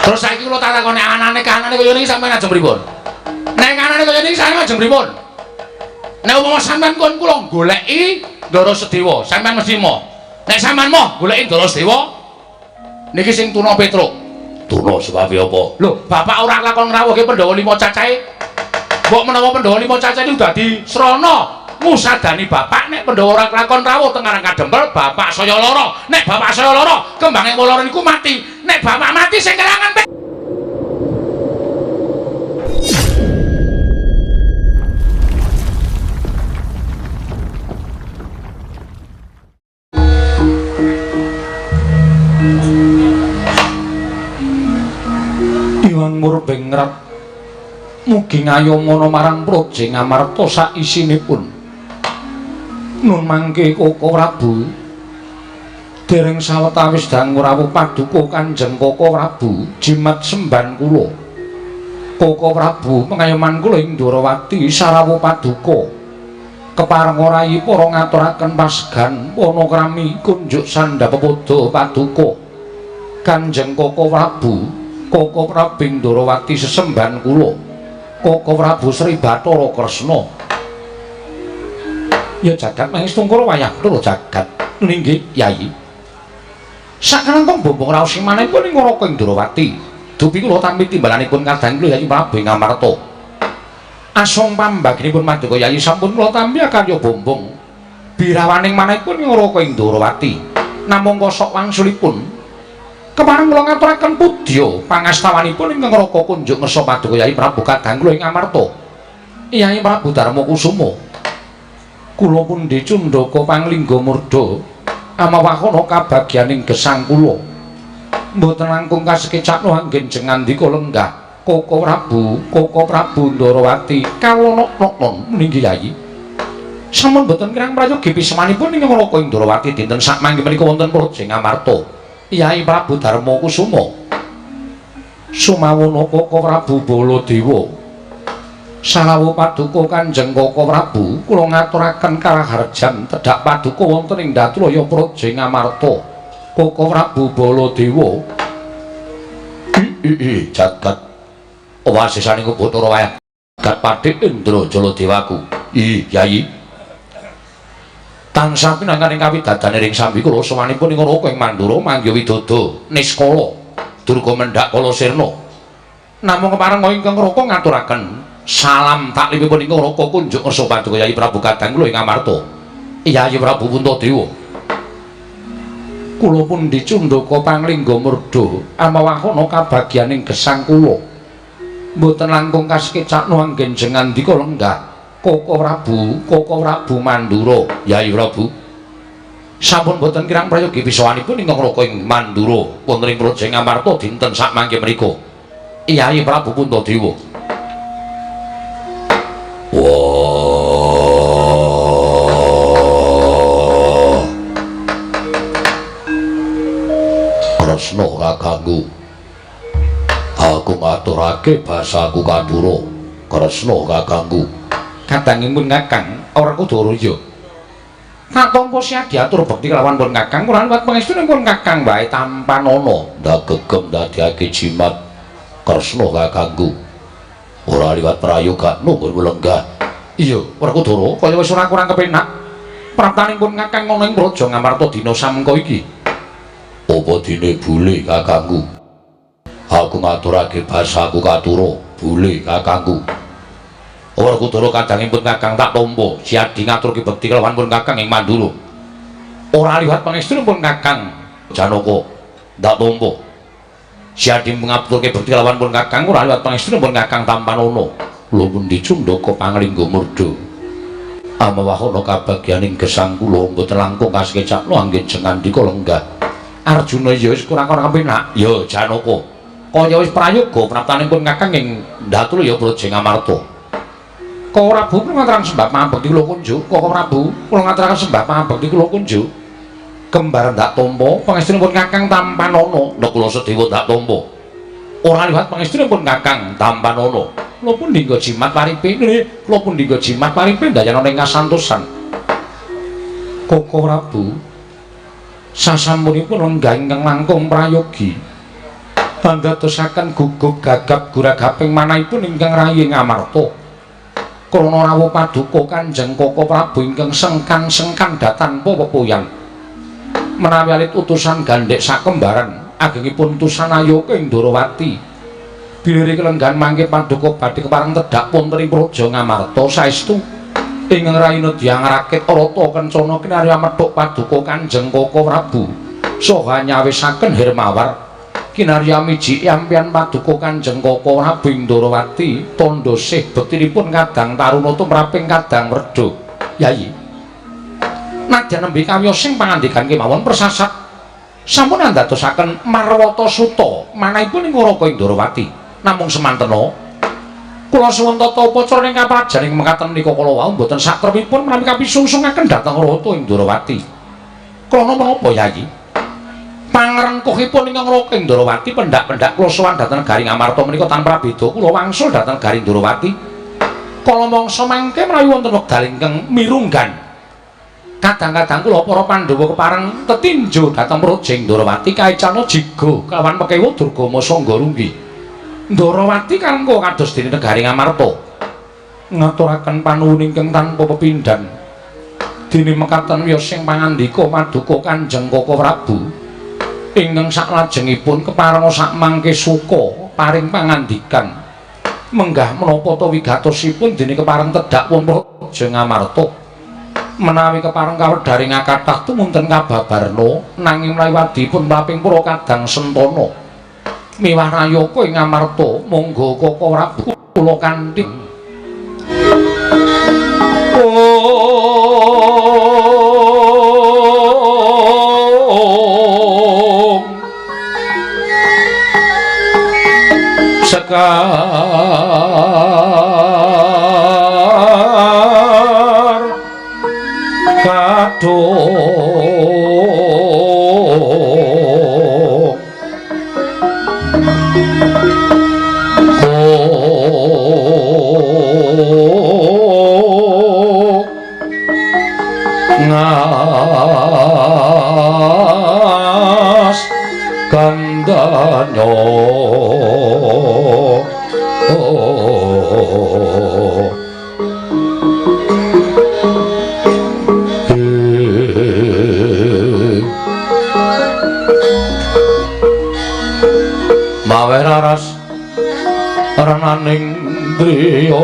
Terus saiki kula tak takoni anane kanane kaya niki sampeyan ajeng pripun? Nek kanane kaya niki sampeyan ajeng pripun? Nek umpama sampeyan kon kula goleki Ndara Sedewa, sampeyan mesti moh. Nek sampeyan moh goleki Ndara Sedewa niki sing tuna Petruk. Tuna sebab apa? Lho, bapak ora lakon ngrawuhke Pandhawa 5 cacahe. Mbok menawa Pandhawa 5 cacahe niku dadi srana ngusadani bapak nek Pandhawa ora lakon rawuh teng Karang Kadempel, bapak saya lara. Nek bapak saya lara, kembange kula niku mati. Nek bapak mati sing kelangan Iwang Murbengrat mugi ngayomono marang Praja Ngamarta sak isinipun. Nun mangke Koko Prabu dereng sawetawis dangu rawuh paduka Kanjeng Koko Prabu jimat semban kula. Koko Prabu pengayoman kula ing Ndrawati sarawuh paduka kepareng rayi para ngaturaken pasgan panakrami kunjuk sandhapada paduka Kanjeng Koko Prabu. Koko Prabu Ndrawati sesemban kula. Koko Prabu Sri Bathara Kresna. Ya jagat mangestungkara wayah loro jagat. Nggih, Yai. Sakenengkong bombong raos manipun ing Raka Ndrawati. Dupi kula tampi timbalanipun kadang kula Yai Prabu Ngamarta. Asong pambaginipun Maduka Yai sampun kula tampi karya bombong. Birawaning manipun ing Raka Ndrawati. Namung kosok wangsulipun kepareng kula ngaturaken pudya pangastawanipun ingkang Raka kunjuk ngersa Paduka Yai Prabu kadang kula ing Ngamarta. Yai Prabu Darmakusuma. Kula pundi Cundaka Panglingga Murda amawakana kabagyaning gesang kula. Mboten langkung kasekecakno anggen jengandika lenggah Koko Prabu Ndrawati kawonok-nok nggih Yai. Sampun boten kirang prayogi pisemanipun ingkang Raka Ndrawati dinten sak mangke menika wonten Praja Ngamarta. Yai Prabu Darmakusuma. Sumawana Koko Prabu Baladewa. Sarawuh paduka Kanjeng Koko Prabu kula ngaturaken karaharjan tedhak paduka wonten ing Datraya Praja Ngamarta. Koko Prabu Baladewa. Jagat owasisaning Bathara wayah jagat Pathik Indra Jaladewaku. Yai. Tansah pinanganing kawidadane ring sambi kula sawanipun ing Raka ing Mandura mangya widada niskala durga mendhak kala sirna. Namung kepareng ingkang Raka ngaturaken salam taklipipun ingkang Raka kunjuk ngersa Paduka Yai Prabu kadang kula ing Ngamarta. Yai Prabu Puntadewa. Kula pundi Cundaka Panglingga Murda amawakana kabagyaning gesang kula. Mboten langkung kasekecakno anggen jengandika lenggah Koko Prabu Mandura. Yai Prabu sampun boten kirang prayogi pisawanipun ingkang Raka ing Mandura wonten ing Praja Ngamarta dinten sak mangke menika. Yai Prabu Puntadewa. Kresna kakangku, aku ngaturake basaku Kadura. Kresna kakangku. Kadangipun Kakang ora kudu ya. Tak tampa siya diatur bekti kelawan pun Kakang kula liwat pangestunipun Kakang wae tampan ana ndak gegem dadiake jimat. Kresna kakangku. Ora liwat prayoga nuwun lenggah. Iya, ora kudu kaya wis ora kurang kepenak. Praptanipun Kakang ana ing Praja Ngamarta dina samengko iki. Apa dene bule kakangku? Aku ngaturake basaku Kadura, bule kakangku. Ora kudara kadangipun Kakang tak tampa siadi ngaturke bekti kelawan pun Kakang ing Mandura. Ora liwat pangestunipun Kakang Janaka tak tampa siadi ngaturke bekti kelawan pun Kakang ora liwat pangestunipun Kakang Tampanana. Kula pundi Cundaka Panglingga Murda amawakana kabagyaning gesang kula mboten langkung kasekecakno anggen jengandika lenggah. Arjuna ya wis kurang-kurang kepenak. Ya Janaka kaya wis prayoga praptanipun Kakang ing Datraya Praja Ngamarta. Koko Prabu kula ngaturaken sembah pangabekti kula kunjuk. Koko Prabu kula ngaturaken sembah pangabekti kula kunjuk. Kembar ndak tampa pangestunipun Kakang Tampanana. Nek kula Sedewa ndak tampa. Ora liwat pangestunipun Kakang Tampanana. Kula pun dinggo jimat paripe. Kula pun dinggo jimat paripe dayana ing kasantosan. Koko Prabu sasampunipun lenggah ingkang langkung prayogi Andadosaken gugup gagap guragaping manahipun ingkang rayi Ngamarta. Krana rawuh paduka Kanjeng Koko Prabu ingkang sengkan-sengkan datanpa pepoyan. Menawi alit utusan gandhek sakembaran agengipun utusan Ayoka ing Ndorowati. Bilih kelenggan mangke paduka badhe kepareng tedhak wonten ing Praja Ngamarta saestu ingkang rayi Nedya ngrakit rata kencana kinarya medhok paduka Kanjeng Koko Prabu saha nyawisaken Hermawar kinarya miji yampian paduka Kanjeng Koko Prabu ing Ndorowati tandha sih bektinipun kadang taruna tumraping kadang werda. Yayi nadyan nembe kawiyosing pangandikan kemawon persasat sampun andadosaken Marwata Suta manahipun ing Raka ing Ndorowati. Namung semantena kula suwun tata upacara ing kaprajaning mekaten menika kala wau mboten satrepipun menawi kapisungsungaken dhateng Rata ing Ndorowati. Krana menapa Yayi? Pangrengkuhipun ingkang Raka ing Ndorowati pendak-pendak kula sowan dhateng negari Ngamarta menika tanpa beda kula wangsul dhateng negari Ndorowati. Kala mangsa mangke menawi wonten wekdal ingkang mirunggan kadang-kadang kula para Pandhawa kepareng tetinju dhateng Praja ing Ndorowati kaecana jiga kawan pekewa Durgama Sangga Runggi. Ndorowati kanggo kados dene negari Ngamarta ngaturaken panuwun ingkang tanpa pepindhan dene mekaten wiyosing pangandika paduka Kanjeng Koko Prabu ingkang saklajengipun keparenga sakmangke suka paring pangandikan menggah menapa ta wigatosipun dene kepareng tedhak wonten Praja Ngamarta menawi kepareng kawedharing kathah tumunten kababarna nanging mlawadipun paping para kadang sentana miwah Rayaka ing Ngamarta monggo Koko Prabu kula kanthi sekar kadoh ngas kandhanya mawe raras rananing driya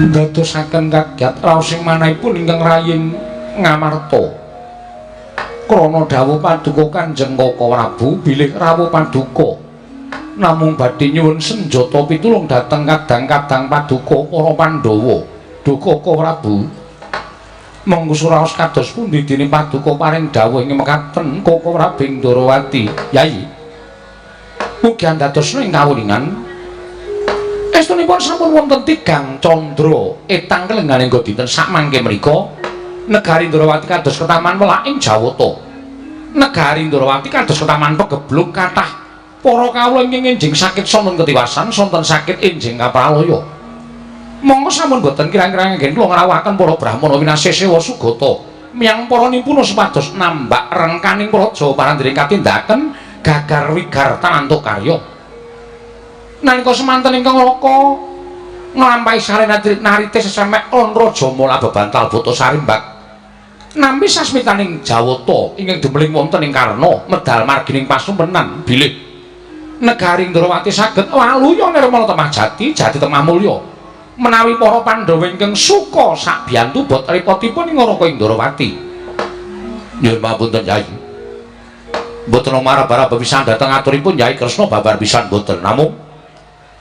dadosaken kagyat raosing manahipun ingkang raying Ngamarta krana dawuh paduka Kanjeng Koko Prabu bilih rawuh paduka namung badhe nyuwun senjata pitulung dhateng kadang-kadang paduka para Pandhawa. Duh Koko Prabu monggo suraos kados pundi dene paduka paring dawuh ing mekaten Koko Prabu ing Ndorowati. Yayi mugi andadosna ing kawulingan estunipun sampun wonten tigang candra etang kelengganing dinten sakmangke menika negari Ndorowati kados ketaman welaking Jawata. Negari Ndorowati kados ketaman pegebluk kathah para kawula ingkang enjing sakit sonten ketiwasan sonten sakit enjing kapralaya. Monggo sampun boten kirang-kirang nggen kula ngrawuhaken para Brahmana winasih sewa sugata miyang para nimpuna supados nambak rengkaning praja parandering katindaken gagar wigar tanantuk karya. Nalika semanten ingkang Raka nglampahi sarena narite sesemek on Raja Mala bebantal Bata Sarimbak nampi sasmitaning Jawata ingkang demeling wonten ing Karna medal margining pasumpenan bilih negari Ndorowati saged waluya nirmala temah jati temah mulya menawi para Pandhawa ingkang suka sakbiyantu bot ripotipun ing Raka ing Ndorowati. Nyuwun pamunten Yai. Mboten marah-marah pisan dhateng aturipun Yai Kresna babar pisan mboten namung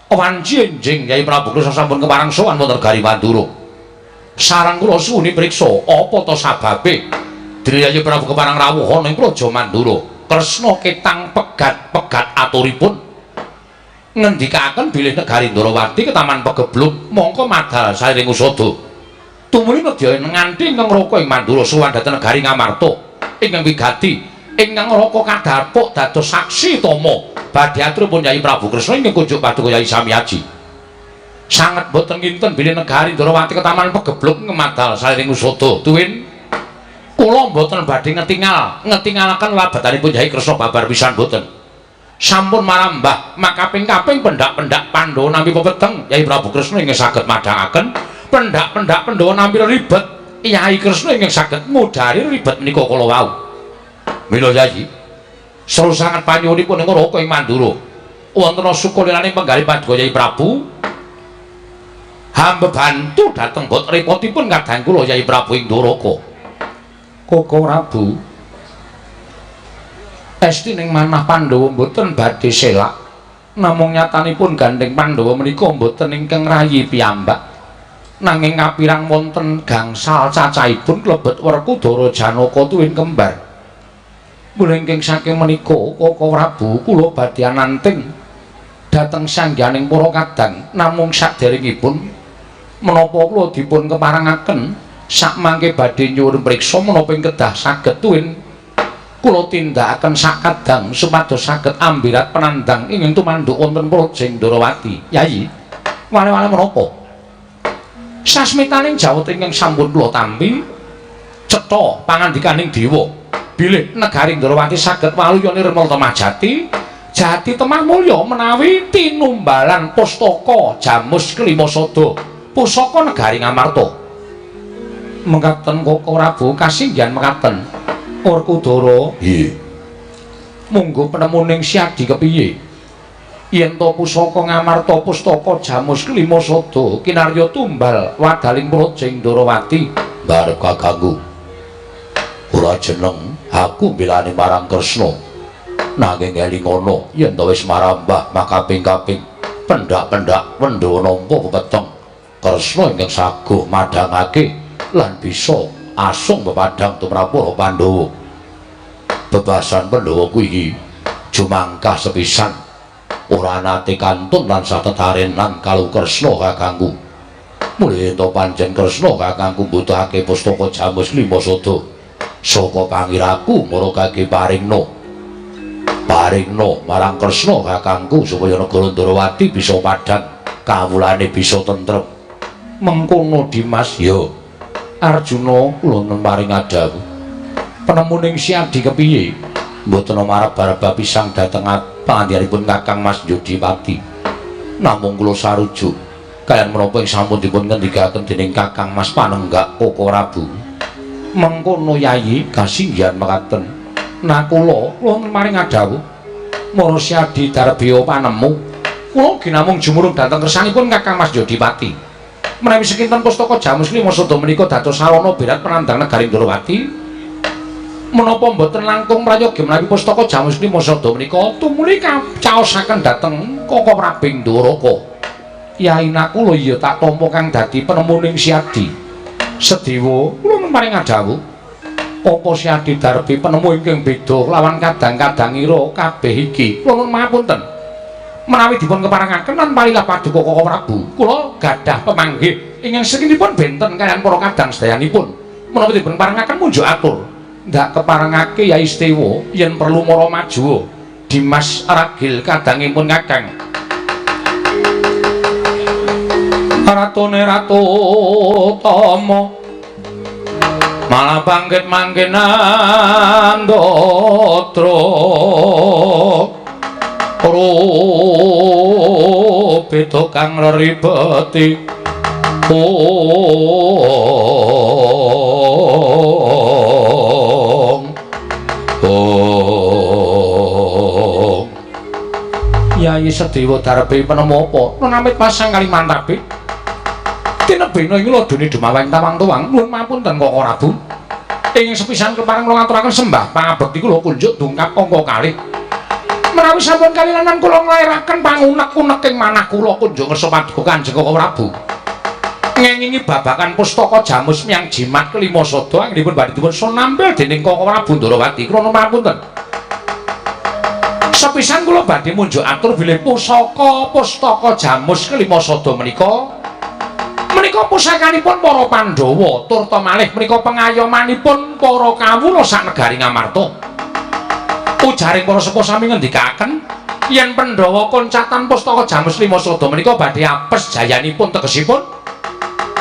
Wanci enjing Yai Prabu Kresna sampun keparang sowan wonten Negari Mandura. Sareng kula suwuni priksa apa ta sababe dene Yai Prabu keparang rawuh ning Praja Mandura. Kresna ketang pegat-pegat aturipun ngendikaken bilih Negari Ndarawati ketaman pegebluk mongko madal saliring usada. Tumuli nedya nganthi ingkang raka ing Mandura sowan dhateng Negari Ngamarta ingkang wigati ingkang raka kadhapuk dados saksi tama badhe aturipun Yai Prabu Kresna ing kunjuk paduka Yai Samyaji. Sanget boten kinten bilih Negari Ndarawati ketaman pegebluk ngemadal saliring usada. Tuwin kula boten badhe ngetingalaken labatanipun Yai Kresna babar pisan boten. Sampun marambah makaping-kaping pendak-pendak Pandhawa nampi pepeteng Yai Prabu Kresna ingkang saged madhangaken pendak-pendak Pandhawa nampi ribet Yai Kresna ingkang saged mudhari ribet menika kala wau. Mila Yai seru sanget panyuwunipun ing raka ing Mandura wonten sukuliraning penggalih paduka Yai Prabu hamba bantu dhateng bot repotipun kadang kula Yai Prabu ing Ndoraka. Koko Prabu esti ning manah Pandhawa mboten badhe selak namung nyatanipun gandeng Pandhawa menika mboten ingkang rayi piyambak nanging kapirang wonten gangsal cacahipun klebet Werkudara Janaka tuwin kembar. Mulingking saking menika Koko Prabu kula badhe ananting dhateng sangganing para kadang namung saderengipun menapa kula dipun keparengaken sakmangke badhe nyuwun priksa menapa ing kedah saged tuwin kula tindakaken sakadang supados saged ambirat penandang ingkang tumanduk wonten Projeng Ndarawati. Yai, wale-wale menapa? Sasmitaning jawet ingkang sampun kula tampi cetha pangandikaning dewa bilih Negari Ndarawati saged waluyane Remal Temajati Jati Temah Mulya menawi tinumbalan pustaka Jamus Kelima Sada pusaka Negari Ngamarta. Mekaten Koko Prabu kasinggihan mekaten Werkudara. Nggih. Monggo penemuning siadi kepiye? Yen to pusaka Ngamarta pustaka Jamus Kelima Sada kinarya tumbal wadaling Projeng Ndarawati. Barep kakangku. Ora jeneng aku milani marang Kresna nanging eling ngono yen to wis marambah makaping-kaping pendak-pendak Pandhawa nampa pepeteng Kresna ingkang saguh madhangake lan bisa asung bepadhang tumrap para Pandhawa. Bebasan Pandhawa kuwi jumangkah sepisan ora nate kantun lan satetarenan kalau Kresna kakangku. Mulih to pancen Kresna kakangku mbutuhake pustaka Jamus Kelima Sada saka pangiraku marake paringna marang Kresna kakangku supaya negara Ndarawati bisa padhang kawulane bisa tentrem. Mengkono Dimas ya Arjuna kula paring adawu penemuning siadi kepiye mboten marep-arep pisang dhateng pangandikanipun Kakang Mas Yodiwati namung kula sarujuk kaliyan menapa ing sampun dipun ngendikaken dening Kakang Mas Panenggak Koko Prabu. Mengkono Yai kasinggihan mekaten. Nah kula maring adawu mara siadi Darbya panemu kula ginamung jumurung dhateng kersanipun Kakang Mas Yodiwati menawi sekinten pustaka Jamus Kelima Sada menika dados sarana birat penandang Negari Ndarawati menapa mboten langkung prayoga menawi pustaka Jamus Kelima Sada menika tumuli kacaosaken dhateng Koko Prabu Ndoraka. Yai kula ya tak tampa kang dadi penemuning siadi Sedewa kula maring adawu apa siadi Darbi penemu ingkang beda lawan kadang-kadangira kabeh iki kula mapunten menawi dipun keparengaken lan parilah paduka Koko Prabu kula gadah pemanggih ingkang sakinipun benten kaliyan para kadang sedayanipun menawi dipun parengaken munjuk atur ndak keparengake Yai Sedewa yen perlu mara maju Dimas Ragil kadangipun Kakang Ratune Ratu Tama malah bangkit mangkenan Ndatra beda kang ribeti Yai Sedewa Darbi penemu apa nunamit pasang Kalimantabe tinebena iki lho dene Demawang tawang-tawang nuwun mapunten Koko Prabu ingkang sepisan kepareng kula ngaturaken sembah pangabekti kula kunjuk dungkap angka kalih menawi sampun kalilanan kula nglairaken pangunek-unek ing manah kula kunjung ngesopaduka Kanjeng Koko Prabu ngengingi babakan pustaka Jamus Miyang Jimat kelima sada anggenipun badhe dipun sonampil dening Koko Prabu Ndarawati kula pamunten sepisan kula badhe munjuk atur bilih pustaka Jamus kelima sada menika pusakanipun para Pandhawa turta malih menika pengayomanipun para kawula sak negari Ngamarta ujaring para sepuh sami ngendikaken yen Pandhawa koncatan pustaka Jamus lima sada menika badhe apes jayanipun tegesipun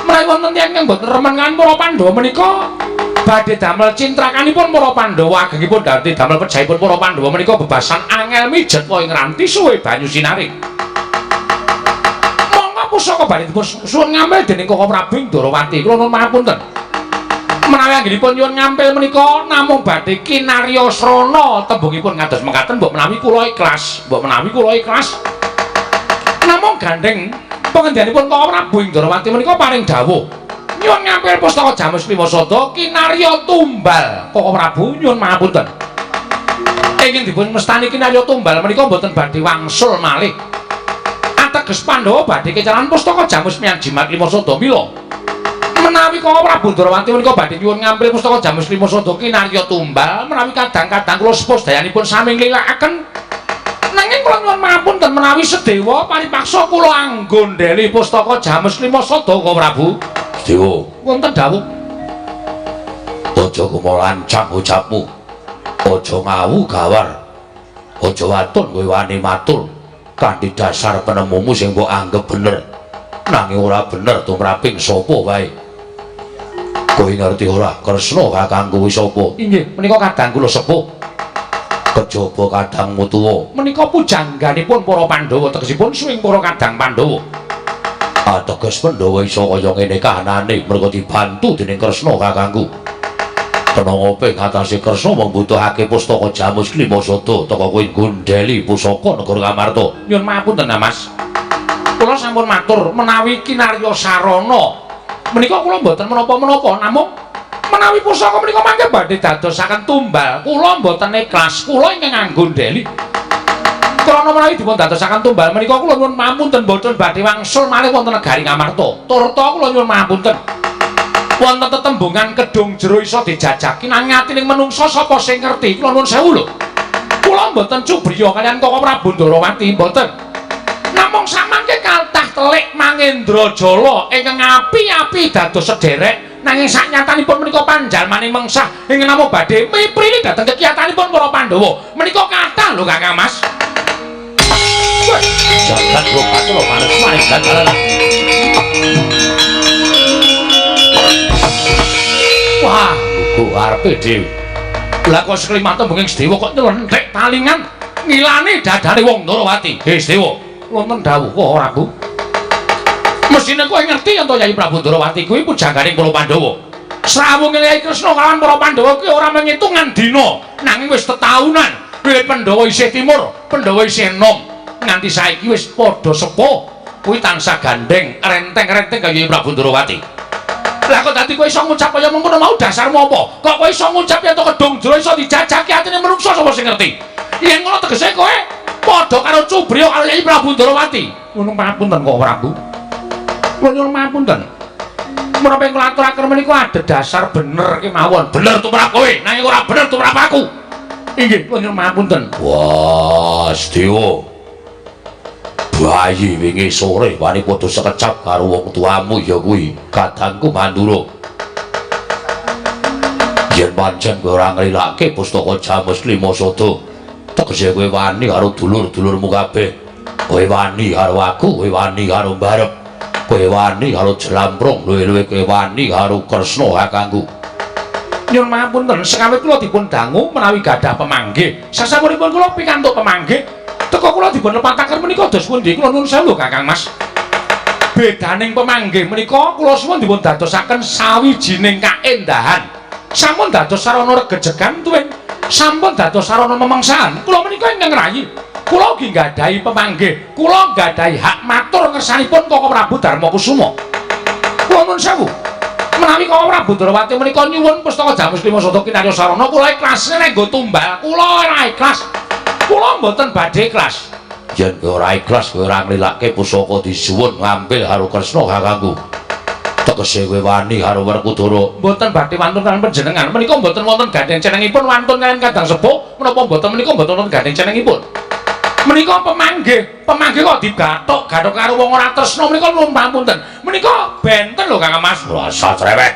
menawi wonten tiyang ingkang boten remen kan para Pandhawa menika badhe damel cintrakanipun para Pandhawa agengipun dadi damel pejahipun para Pandhawa menika bebasan angel mijet wae ngranti suwe banyu sinaring monggo pusaka badhe dipun suwun ngambil dening Koko Prabu Ndarawati kula nuwun pangapunten menawi anggenipun nyuwun ngampil menika namung badhe kinarya srana tembungipun ngados mekaten mbok menawi kula ikhlas namung gandeng pengendhanipun Koko Prabu Ndarawati menika paring dawuh nyuwun ngampil pustaka Jamus lima sada kinarya tumbal Koko Prabu nyuwun pangapunten ingin dipun mestani kinarya tumbal menika boten badhe wangsul malih ateges Pandhawa badhe kecalan pustaka Jamus Miyang Jimat lima sada mila menawi Koko Prabu Ndarawati menika badhe nyuwun ngampil pustaka Jamus lima sada kinarya tumbal menawi kadang-kadang kula sepuh dayanipun sami nglilakaken nanging kula nyuwun pangapunten menawi sedewa paripaksa kula anggondheli pustaka Jamus lima sada Koko Prabu Sedewa wonten dawuh aja kumalancang ucapmu aja ngawu gawar aja watun kowe wani matur kanthi dasar penemumu sing mbok anggap bener nanging ora bener tumraping sapa wae kowe ngerti ora Kresna kakangku kuwi sapa inggih menika kadang kula sepuh kejaba kadangmu tuwa menika pujangganipun para Pandhawa tegesipun suwing para kadang Pandhawa ateges Pandhawa iso kaya ngene kahanane merga dibantu dening Kresna kakangku tenang ping atase Kresna membutuhake pustaka Jamus lima sada teka kowe gondheli pusaka negara Ngamarta nyuwun mapunten Mas kula sampun matur menawi kinarya sarana menika kula mboten menapa-menapa namung menawi pusaka menika mangke badhe dadosaken tumbal kula mboten ikhlas kula ingkang anggondheli krana menawi dipun dadosaken tumbal menika kula nyuwun pamunten mboten badhe wangsul malih wonten negari Ngamarta turta kula nyuwun pamunten wonten tetembungan kedung jero iso dijajaki nanging atining menungsa sapa sing ngerti kula nuwun sewu lho kula mboten cubriya kaliyan Koko Prabu Ndarawati mboten namung samangke kathah telik Mangendrajala ingkang api-api dados sederek nanging saknyatanipun menika panjalmaning mengsah ingkang namung badhe miprili dhateng kekiyatanipun para Pandhawa menika kathah lho Kakang Mas jagat kok kathah manis manis dadalan wah lugu arepe dhewe lha kok seklimat tembunging Sedewa kok nyelenthek talingan ngilani dadane wong Ndarawati Sedewa wonten dawuh kok ora Bu mesine kowe ngerti yen to Yai Prabu Ndarawati kuwi pujangganing para Pandhawa srawunge Yai Kresna kalawan para Pandhawa kuwi ora mengitungan dina nanging wis tetahunan wiwit Pandhawa isih timur Pandhawa isih enom nganti saiki wis padha sepuh kuwi tansah gandeng renteng-renteng kaya Yai Prabu Ndarawati lah kok dadi kowe iso ngucap kaya mengkono mau dasarmu apa kok kowe iso ngucap yen to kedung jero iso dijajaki atine menungsa sapa sing ngerti yen ngono tegese kowe padha karo cubriya karo Yai Prabu Ndarawati ngono papunten kok Prabu nyuwun pamunten menapa ing kula aturaken menika ada dasar bener kemawon bener tumrap kowe nanging ora bener tumrap aku inggih kula nyuwun pamunten wah Sedewa bayi wingi sore wani padha sekecap karo wong tuamu ya kuwi kadangku Mandura yen pancen kowe ora nglilake pustaka Jamus lima sada tegese kowe wani karo dulur-dulurmu kabeh kowe wani karo aku kowe wani karo Mbarep kowe wani karo Jlamprung luwih-luwih kowe wani karo Kresna kakangku nyuwun pamunten sekawit kula dipun dangu menawi gadah pemanggih sasampunipun kula pikantuk pemanggih teka kula dipun lepataken menika dos pundi kula nuwun sewu Kakang Mas bedaning pemanggih menika kula suwun dipun dadosaken sawijining kaendahan sampun dados sarana regejegan tuwin sampun dados sarana memengsahan kula menika ingkang rayi kula ugi nggadahi pemanggih kula nggadahi hak matur ngersanipun Koko Prabu Darmakusuma kula nuwun sewu menawi Koko Prabu Ndarawati menika nyuwun pustaka Jamus lima sada kinarya sarana kula ikhlas nek nggo tumbal kula ora ikhlas Kula mboten badhe ikhlas. Yen kowe ora ikhlas kowe ora nglilake pusaka disuwun ngambil karo Kresna kakangku. Tegese kowe wani karo Werkudara. Mboten badhe wantun kaliyan panjenengan. Menika mboten wonten gandeng cenengipun wantun kaliyan Kadang Sepuh menapa mboten menika mboten wonten gandeng cenengipun. Menika pemanggih kok digathuk karo wong ora tresna menika nuwun pamunten. Menika benten lho Kang Mas. Rasa cerewet.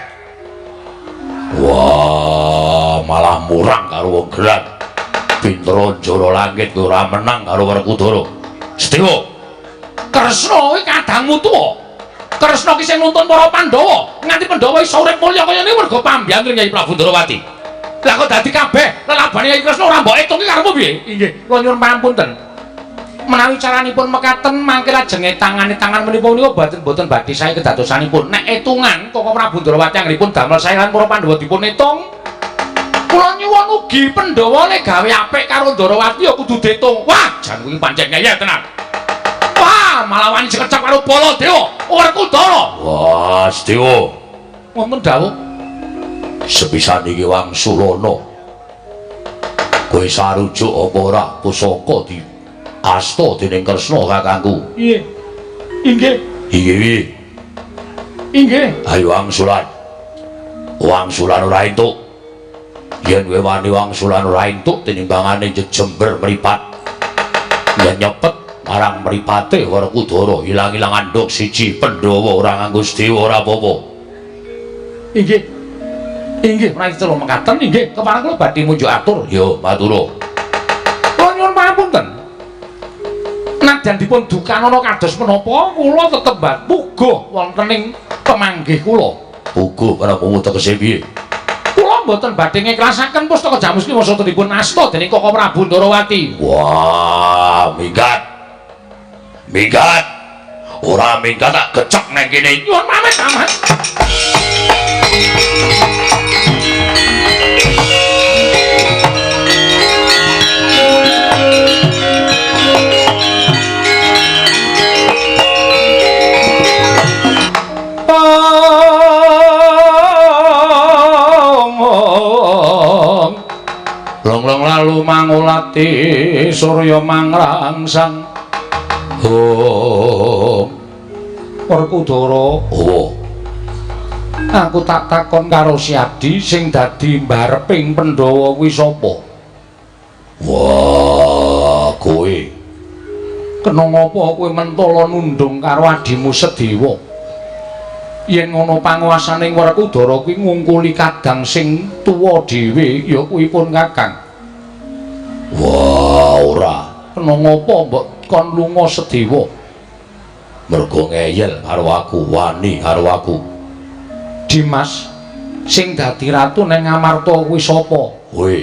Wah, malah murang karo wong geran. Pinter jara langit ora menang karo Werkudara. Sedewa. Kresna kuwi kadangmu tuwa. Kresna ki sing nuntun para Pandhawa, nganti Pandhawa iso urip mulya kaya ngene mergo pambyanging Nyai Prabu Ndarawati. Lah kok dadi kabeh lelabane Nyai Kresna ora mbok etung ki karepmu piye? Inggih, kula nyuwun pamunten. Menawi caranipun mekaten mangke lajeng tangan menika boten badhe sae kedadosanipun. Nek etungan Koko Prabu Ndarawati anggenipun damel sae lan para Pandhawa dipun etung, kula nyuwun ugi Pandhawa nek gawe apik karo Ndarawati ya kudu diitung. Wah, jan kuwi pancen ngeyel tenan. Wah, malah wani sekecap karo Baladewa, Werkudara. Wah, Sedewa. Wonten dawuh. Sepisan iki Wangsulana. Kowe sarujuk apa ora pusaka di asta dening Kresna kakangku? Nggih. Inggih. Inggih. Inggih. Ayo Wangsulan. Wangsulan ora entuk. Yen kowe wani Wangsulan ora entuk tinimbangane jejember mripat. Yen nyepet marang mripate Werkudara ilang-ilang andhuk siji Pandhawa ora nganggo Sedewa ora apa-apa. Inggih. Inggih, menawi kula mekaten inggih kepareng kula badhe munjuk atur. Ya, matura. Kula nyuwun pamunten. Nadyan dipun dukanana kados menapa kula tetep puguh wonten ing pemanggih kula. Puguh menapa tegese piye? Kula mboten badhe ngiklasaken pustaka Jamus ki masa dipun asta dening Koko Prabu Ndarawati. Wah, minggat. Minggat. Ora minggat tak gecek nang kene. Nyuwun pamit, Mas. Long-long lalu mangulati surya mangrangsang. Oh, Werkudara. Oh, aku tak takon karo Si Adi sing dadi mbareping Pandhawa kuwi sapa? Wah, kowe. Kena ngapa kowe mentala nundung karo adimu Sedewa? Yen ngono panguwasaning Werkudara kuwi ngungkuli Kadang sing tuwa dhewe ya kuwi pun Kakang. Wah, ora. Kena ngapa mbok kon lunga Sedewa? Mergo ngeyel karo aku, wani karo aku. Dimas sing dadi ratu ning Ngamarta kuwi sapa? Kowe.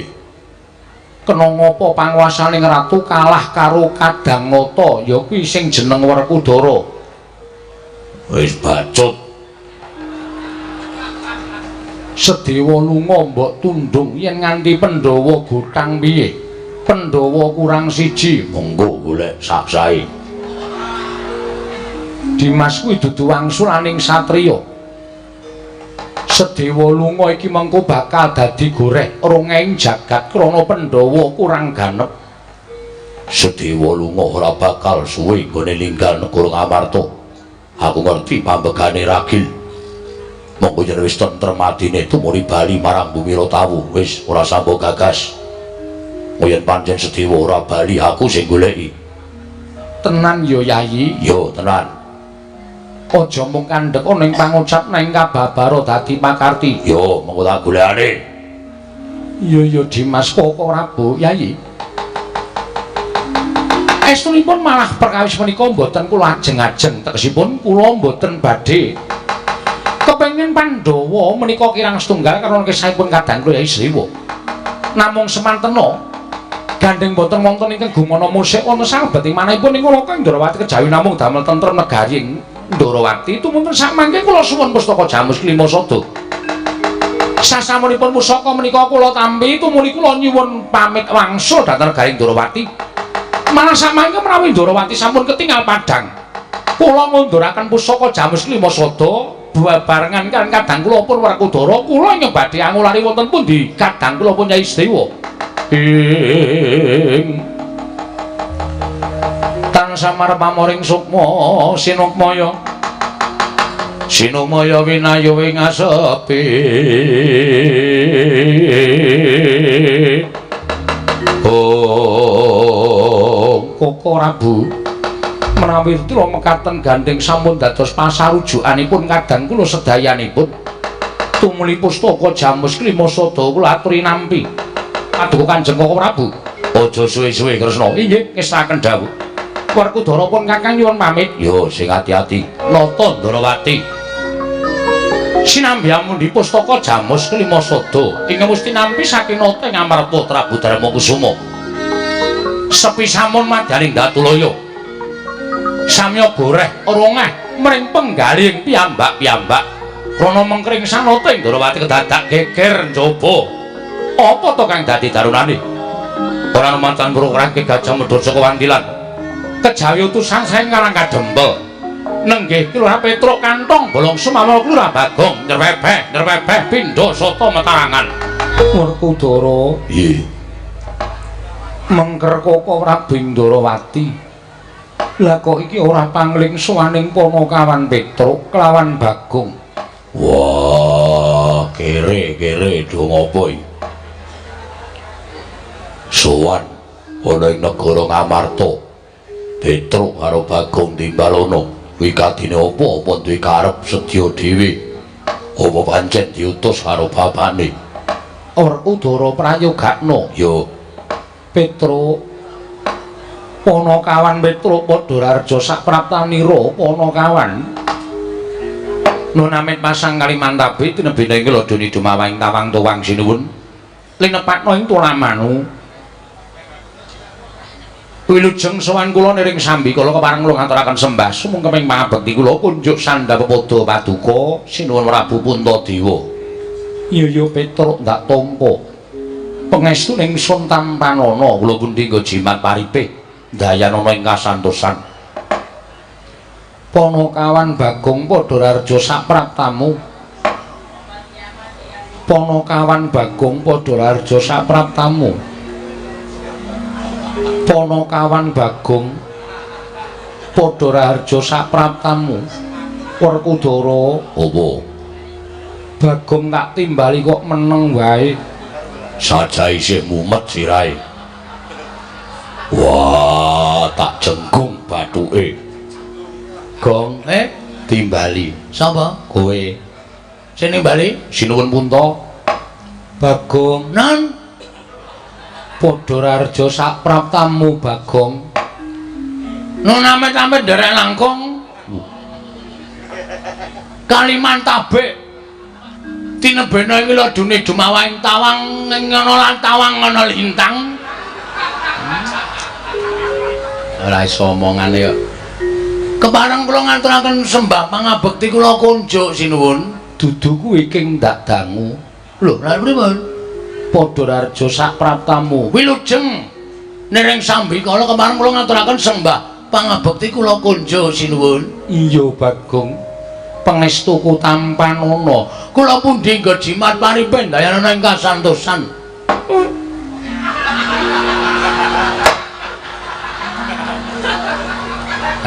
Kena ngapa panguwasaning ratu kalah karo Kadang Nata ya kuwi sing jeneng Werkudara. Wis bacut. Sedewa lunga mbok tundung yen nganti Pandhawa gutang piye? Pandhawa kurang siji, monggo golek sak-sae. Dimas kuwi dudu wangsulaning satriya. Sedewa lunga iki mengko bakal dadi goreh rongeng jagat krana Pandhawa kurang ganep. Sedewa lunga ora bakal suwe gone ninggal negara Ngamarta. Aku ngerti pambegane ragil. Monggo yen wis tentrem atine tumuli bali marang bumi Rotawu, wis ora sambok gagas. Yen pancen Sedewa ora bali aku sing goleki. Tenan ya Yayi? Yo tenan. Aja mung kandhek ning pangucap ning kababaro dadi pakarti. Yo mengko tak golekane. Iya Dimas kok ora Bu Yayi. Estunipun malah perkawis menika mboten kula ajeng-ajeng tegesipun kula mboten badhe kepengin Pandhawa menika kirang setunggal karo kesahipun Kadang Kyai Sedewa. Namung semantena gandeng boten wonten ingkang gumana musik wonten sabeting manahipun ing kula Kang Ndarawati kejawi namung damel tentrem negari ing Ndarawati tumunten sak mangke kula suwun pustaka Jamus Klima Sada. Sasamunipun pusaka menika kula tampi tumuli kula nyuwun pamit wangsul dhateng negari Ndarawati. Malah sak mangke menawi Ndarawati sampun ketingal padhang. Kula ngunduraken pusaka Jamus Klima Sada bebarengan kan Kadang kula pun Werkudara kula ing badhe angulari wonten pundi Kadang kula pun Nyai Sedewa. Ing samar pamoring sukma sinukmaya sinumaya winayu ing asepi Koko Prabu menawi tira mekaten gandeng sampun dados pasarujukanipun kadang kula sedayanipun tumuli pustaka Jamus Klimasada kula aturi nampi paduka Kanjeng Koko Prabu aja suwe-suwe Kresna inggih ngestaken dawuh Werkudara pun kakang nyuwun pamit yo sing ati-ati nata Ndarawati sinambi amundi pustaka Jamus Klimasada ingkang mesti nampi saking nata ing Amarta Prabu Darmakusuma sepi samun madaning Datulaya samya goreh orongah mring penggaling piyambak-piyambak krana mengkring sanata ing Ndarawati kedadak geger njaba apa to kang dadi darunane ora mantan prokrake Gajah Medhur saka Wandilan kejawi utusan saing Karang Kadempel nenggih Kelurahan Petruk Kantong Bolong Sumawur Kelurahan Bagong nyerwebeh pindha sata Matarangan Werkudara nggih mengker Koko Prabu Ndarawati lah kok iki ora pangling suwaning Panakawan Petruk kelawan Bagong wah kere dong apa iki sowan ana ing negara Ngamarta Petruk karo Bagong timbalana kuwi kadine apa duwe karep sedya dhewe apa pancen diutus karo bapane Werkudara prayogakna ya Petruk Panakawan Petruk padha rarja sapraptanira Panakawan Nunamit pasang Kalimantabe tinebene ing ladoni dumawahing tawang tuwang sinuwun linepatna ing Tulamanu wilujeng sowan kula niring sambi kala kepareng kula ngaturaken sembah sumung keping pangabekti kula kunjuk sandhap padha paduka sinuwun Prabu Puntadewa iya Petruk ndak tampa pangestuning sun tampanana kula pundi nggo jimat paripih dayanana ing kasantosan Panakawan Bagong padha rarja sapraptamu Panakawan Bagong padha rarja sapraptamu Panakawan Bagong padha rarja sapraptamu Werkudara apa Bagong tak timbali kok meneng wae saja isih mumet sirahe wah tak jenggung bathuke Gong timbali sapa kowe sing nimbali sinuwun Punta Bagong nan padha rarja sapraptamu Bagong nun amit-amit nderek langkung Kalimantabe tinebena iki ladune dumawahing tawang ing ana lan tawang ana lintang ora iso omongane kok kepareng kula ngaturaken sembah pangabekti kula kunjuk sinuwun dudu kuwi king ndak dangu lho lha pripun padha rarja sapraptamu wilujeng niring sambi kala kepareng kula ngaturaken sembah pangabekti kula kunjuk sinuwun iya Bagong pangestuku tampanana kula pundi nggo jimat paripih dayanana ing kasantosan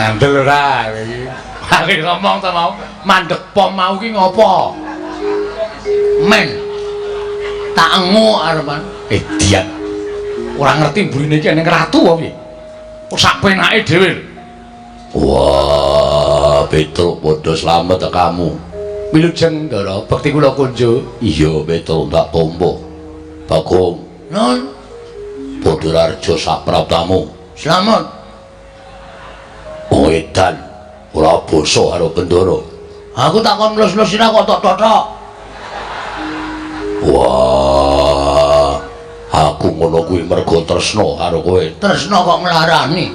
andel ora iki ngomong ta mau mandeg pom mau ki ngopo men tak engu arepan dian ora ngerti mburine iki ning ratu apa piye sak penake dhewe wah Petruk padha slamet kamu wilujeng Ndara bekti kula kunjuk iya Petruk ndak tampa Bagong nun padha rarja sapraptamu slamet edan ora basa karo Bendara aku takon mlus-mlus sira kok tok-tok wah aku ngono kuwi mergo tresna karo kowe tresna kok nglarani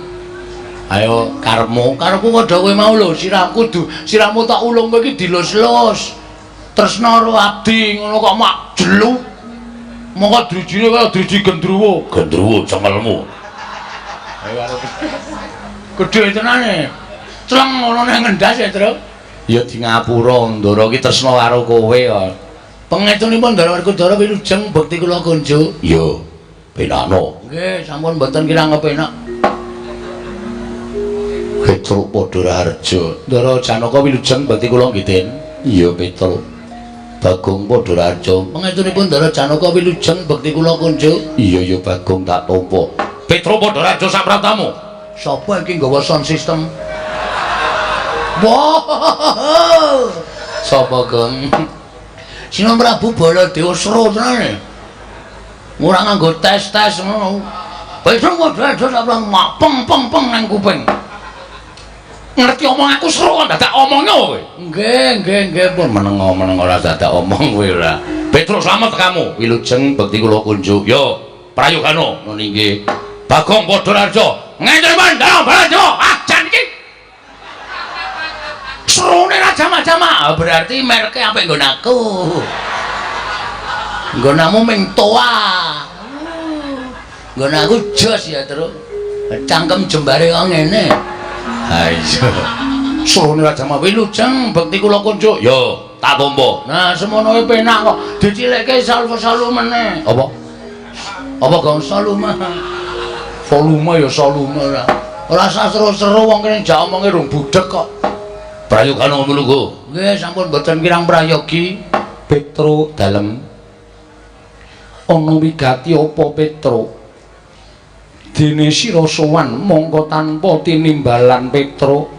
ayo karepmu padha kowe mau lho sirahmu tak ulung kowe iki dilus-lus tresna karo abdi ngono kok mak jelu mongko drijine kaya driji gendruwo cengelmu ayo arep gedhe tenane celeng ngono nang ngendas ya Tru ya di ngapura Ndara iki tresna karo kowe kok pengetunipun Ndara Werkudara wilujeng bekti kula kunjuk iya penakno nggih sampun mboten kirang kepenak Petruk padha harja. Ndara Janaka wilujeng bekti kula ngiten. Iya Petruk. Bagong padha harja. Pangestunipun Ndara Janaka wilujeng bekti kula kunjuk. Iya ya Bagong tak tampa. Petruk padha harja sapratamu. Sapa iki nggawa sound system? Wah. Sapa Gong? Sinom Prabu Baladewa sro tenan. Ora nganggo tes-tes ngono. Petruk padha harja sapratamu peng nang kuping. Ngerti omong aku seru dadak omongnya kowe. Nggih pun meneng ora dadak omong kowe ora. Petruk slamet kamu. Wilujeng bekti kula kunjuk. Yo, prayogana ngono nggih. Bagong padha harja. Ngenten Pandhawa Baladewa. Ajan iki. Serune ra jama-jama. Berarti merke apik nggon aku. Nggonamu ming toa. Nggon aku jos ya, Truk. Cangkem jembare kok ngene. Ha iya. Serune Raja Wilujeng bekti kula kunjuk. Yo, tak tampa. Nah, semono penak kok. Dicilike salu meneh. Apa? Apa gong salume? Volume ya salume ora. Ora seru-seru wong kene jak omonge rung budhek kok. Prayogana ngono lho. Nggih, sampun mboten kirang prayogi. Petruk dalem. Ana wigati apa Petruk? Dene sira sowan mongko tanpa tinimbalan Petruk.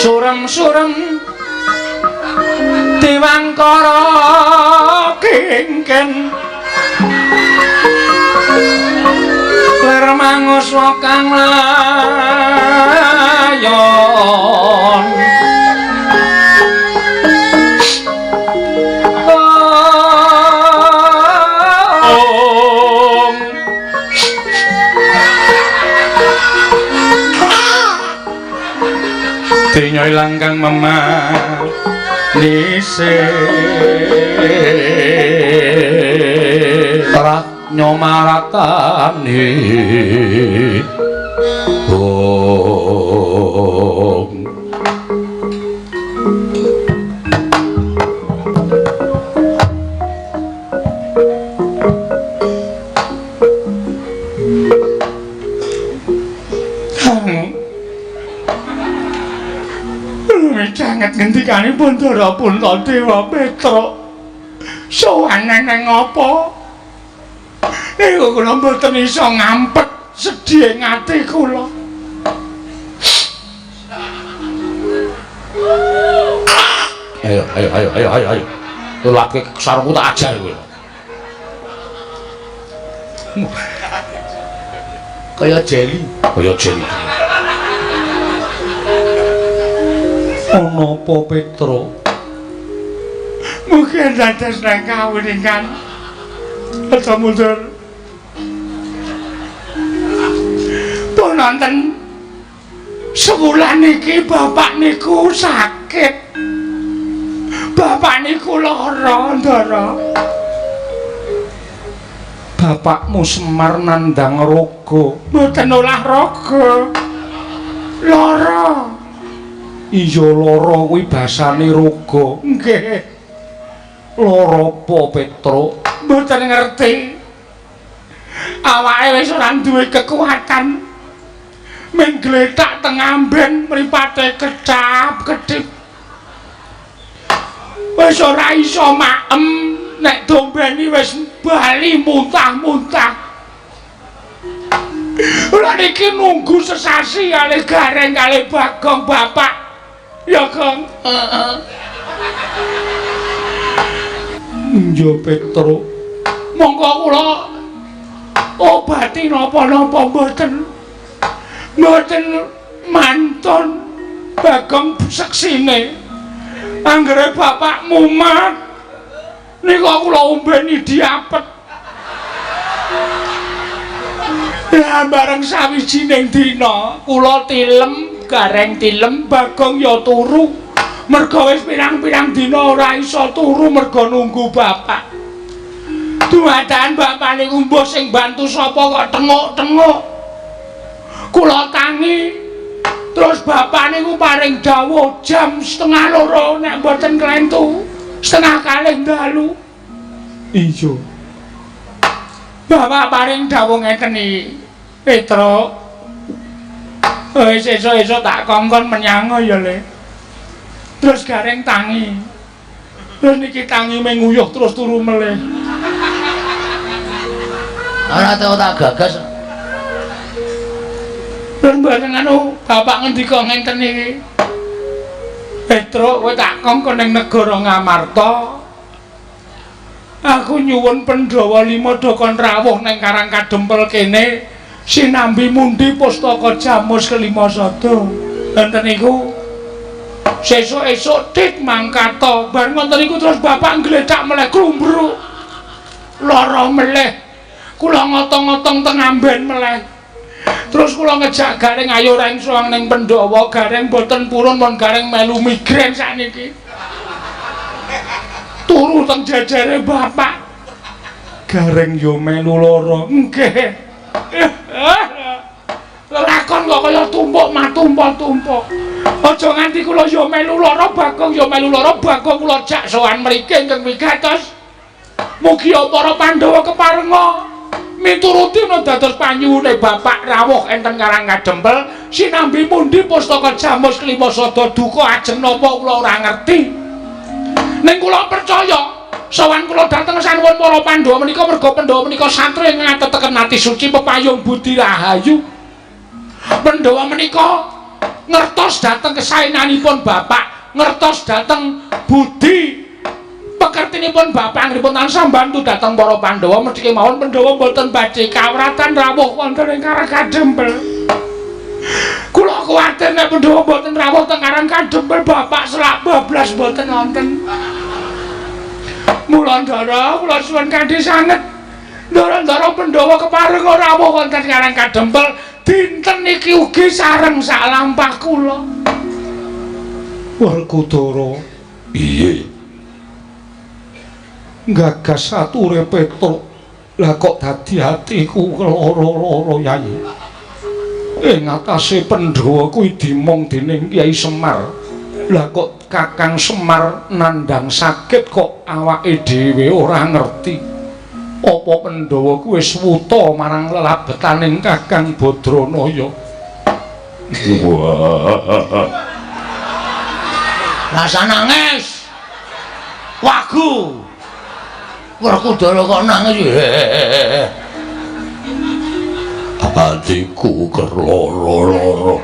Surem-surem Dewangkara kengken ler mangus kang layon Dinyo ilang kang memanise rak nyomaratani Sangat ngendikanipun Ndara Puntadewa Petruk sowan neng apa? Niku kula mboten iso ngampet sedhih ati kula. Ayo. Tulake sarungku tak ajar kowe. Kaya jeli. Ana apa Petruk? Mugi dados nang kawuningan. Aja mundur. Punonten sewulan iki bapak niku sakit. Bapak niku lara, Ndara. Bapakmu Semar nandang raga. Mboten olahraga. Lara. Iya lara kuwi basane raga. Nggih. Lara apa Petruk? Mboten ngerti. Awake wis ora duwe kekuatan. Men gletak teng amben mripate kecap-kedhip. Wis ora iso maem nek dombeni wis bali muntah-muntah. Ora niki nunggu sesasi kalih Gareng kalih Bagong bapak. Ya, Gong. Njo Petruk. Monggo kula obati napa-napa mboten. Mboten mantun Bagong seksine. Anggere bapak mumat nika kula ombeni diapet. Ya bareng sawijining dina kula tilem Gareng tilem Bagong ya turu. Merga wis pirang-pirang dina ora iso turu merga nunggu bapak. Dumadakan bapak niku mbuh sing bantu sapa kok tenguk-tenguk. Kula tangi. Terus bapak niku paring dawuh jam 1:30 nek mboten klentu 1:30 dalu. Iya. Bapak paring dawuh ngeten iki. Petruk. Wis esuk-esuk tak kongkon menyang ya, Le. Terus gareng tangi. Terus niki tangi menguyuh terus turu meleh. Ora tau tak gagas. Terus mboten anu bapak ngendika ngenten iki. Petruk kowe tak kongkon ning negara Ngamarta. Aku nyuwun Pandhawa 5 dokon rawuh ning Karang Kadempel kene sinambi mundi pustaka Jamus kelima sada. Wonten niku sesuk-esuk tit mangkata. Bar ngoten niku terus bapak nggledak meleh krumbruk. Lara meleh. Kula ngotong-ngotong teng amben meleh. Terus kula ngejak gareng ayo reng soang ning Pandhawa, gareng boten purun mon gareng melu migren sakniki. Turu teng jajare bapak. Gareng yo melu lara. Nggih. Lakon kok kaya tumpuk matumpuk-tumpuk. Aja nganti kula yo melu lara, Bagong yo melu lara, Bagong kula jak sowan mriki ingkang wigatos. Mugi para Pandhawa keparenga mituruti dados panyuwune bapak rawuh enten Karang Kadempel sinambi mundi pustaka Jamus kelima sada duka ajeng napa kula ora ngerti. Ning kula percaya sawan kula dhateng sanuwun para Pandhawa menika merga Pandhawa menika satri ngateteken ati suci pepayung budi rahayu. Pandhawa menika ngertos dhateng kesaenanipun bapak, ngertos dhateng budi pekertinipun bapak angripun tansah mbantu dhateng para Pandhawa mestike mawon Pandhawa boten badhe kawratan rawuh wonten ing Karang Kadempel. Kula kuwatir nek Pandhawa boten rawuh teng Karang Kadempel bapak selak bablas boten wonten. Mula ndara kula suwun kanthi sanget ndara-ndara Pandhawa keparenga rawuh wonten Karang Kadempel dinten niki ugi sareng sak lampah kula. Werkudara. Piye? Gagas ature Petruk. Lah kok dadi atiku lara-lara Yai. Ing atase Pandhawa kuwi dimong dening Kyai Semar. Lah kok Kakang Semar nandhang sakit kok awake dhewe ora ngerti. Apa Pandhawa kuwi wis wuta marang lelabetaning Kakang Badranaya. Rasa nangis. Wagu. Werkudara kok nangis. Atiku kerloro-loro.